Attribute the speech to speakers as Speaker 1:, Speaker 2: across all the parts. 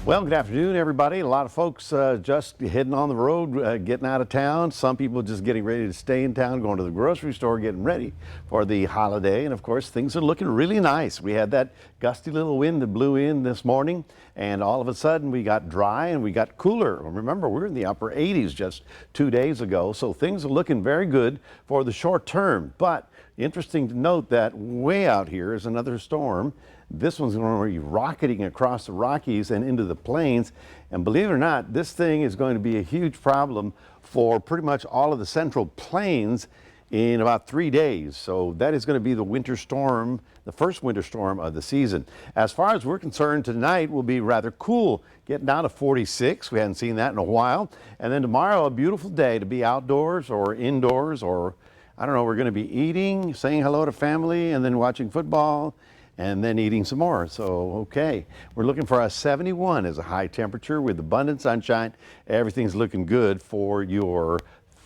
Speaker 1: Well, good afternoon, everybody. A lot of folks just heading on the road, getting out of town. Some people just getting ready to stay in town, going to the grocery store, getting ready for the holiday. And of course, things are looking really nice. We had that gusty little wind that blew in this morning, and all of a sudden we got dry and we got cooler. Remember, we're in the upper 80s just 2 days ago, so things are looking very good for the short term. But interesting to note that way out here is another storm. This one's going to be rocketing across the Rockies and into the plains. And believe it or not, this thing is going to be a huge problem for pretty much all of the central plains in about 3 days. So that is going to be the winter storm, the first winter storm of the season. As far as we're concerned, tonight will be rather cool, getting down to 46. We hadn't seen that in a while. And then tomorrow, a beautiful day to be outdoors or indoors, or I don't know, we're going to be eating, saying hello to family, and then watching football, and then eating some more. So, okay, we're looking for a 71 as a high temperature with abundant sunshine. Everything's looking good for your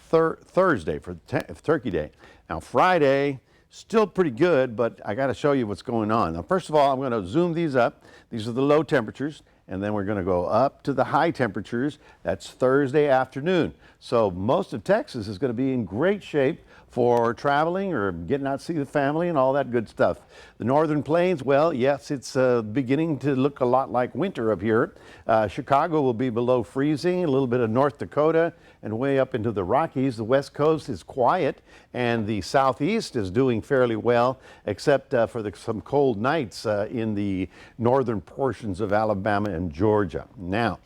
Speaker 1: Thursday, for Turkey Day. Now, Friday, still pretty good, but I got to show you what's going on. Now, first of all, I'm going to zoom these up. These are the low temperatures, and then we're going to go up to the high temperatures. That's Thursday afternoon. So most of Texas is going to be in great shape for traveling or getting out to see the family and all that good stuff. The northern plains, well, yes, it's beginning to look a lot like winter up here. Chicago will be below freezing, a little bit of North Dakota, and way up into the Rockies. The west coast is quiet, and the southeast is doing fairly well, except for some cold nights in the northern portions of Alabama and Georgia. Now,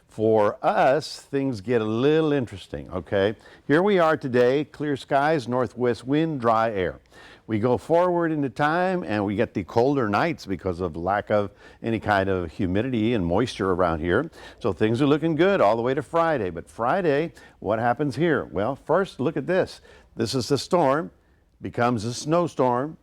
Speaker 1: for us, things get a little interesting, okay? Here we are today, clear skies, northwest wind, dry air. We go forward into time and we get the colder nights because of lack of any kind of humidity and moisture around here. So things are looking good all the way to Friday. But Friday, what happens here? Well, first, look at this. This is the storm, becomes a snowstorm.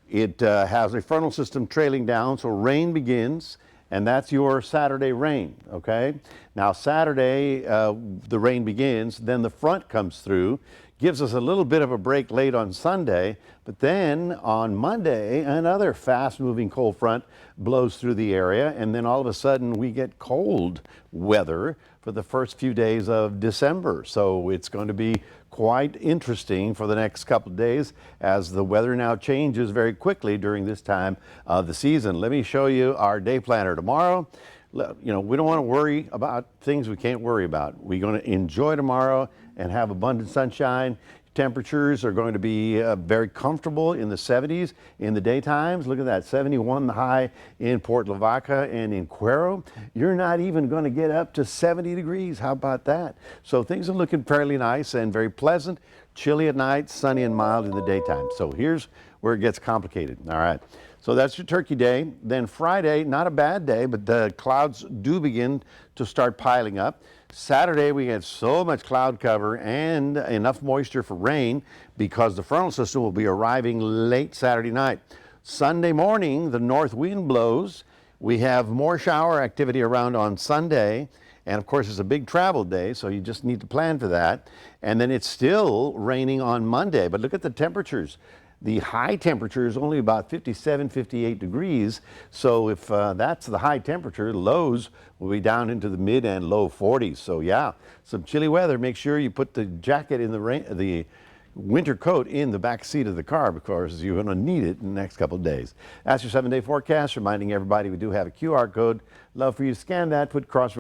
Speaker 1: It has a frontal system trailing down, so rain begins. And that's your Saturday rain, okay? Now Saturday, the rain begins, then the front comes through, gives us a little bit of a break late on Sunday, but then on Monday, another fast-moving cold front blows through the area, and then all of a sudden we get cold weather for the first few days of December. So it's going to be quite interesting for the next couple of days as the weather now changes very quickly during this time of the season. Let me show you our day planner tomorrow. You know, we don't want to worry about things we can't worry about. We're going to enjoy tomorrow and have abundant sunshine. Temperatures are going to be very comfortable in the 70s in the daytimes. Look at that, 71 the high in Port Lavaca and in Cuero. You're not even going to get up to 70 degrees. How about that? So things are looking fairly nice and very pleasant. Chilly at night, sunny and mild in the daytime. So here's where it gets complicated. All right. So that's your Turkey Day. Then Friday, not a bad day, but the clouds do begin to start piling up. Saturday, we had so much cloud cover and enough moisture for rain because the frontal system will be arriving late Saturday night. Sunday morning, the north wind blows. We have more shower activity around on Sunday. And of course, it's a big travel day, so you just need to plan for that. And then it's still raining on Monday. But look at the temperatures. The high temperature is only about 57, 58 degrees. So if that's the high temperature, lows will be down into the mid and low 40s. So yeah, some chilly weather. Make sure you put the jacket in the winter coat in the back seat of the car because you're going to need it in the next couple of days. That's your 7-day forecast, reminding everybody we do have a QR code. Love for you to scan that, put cross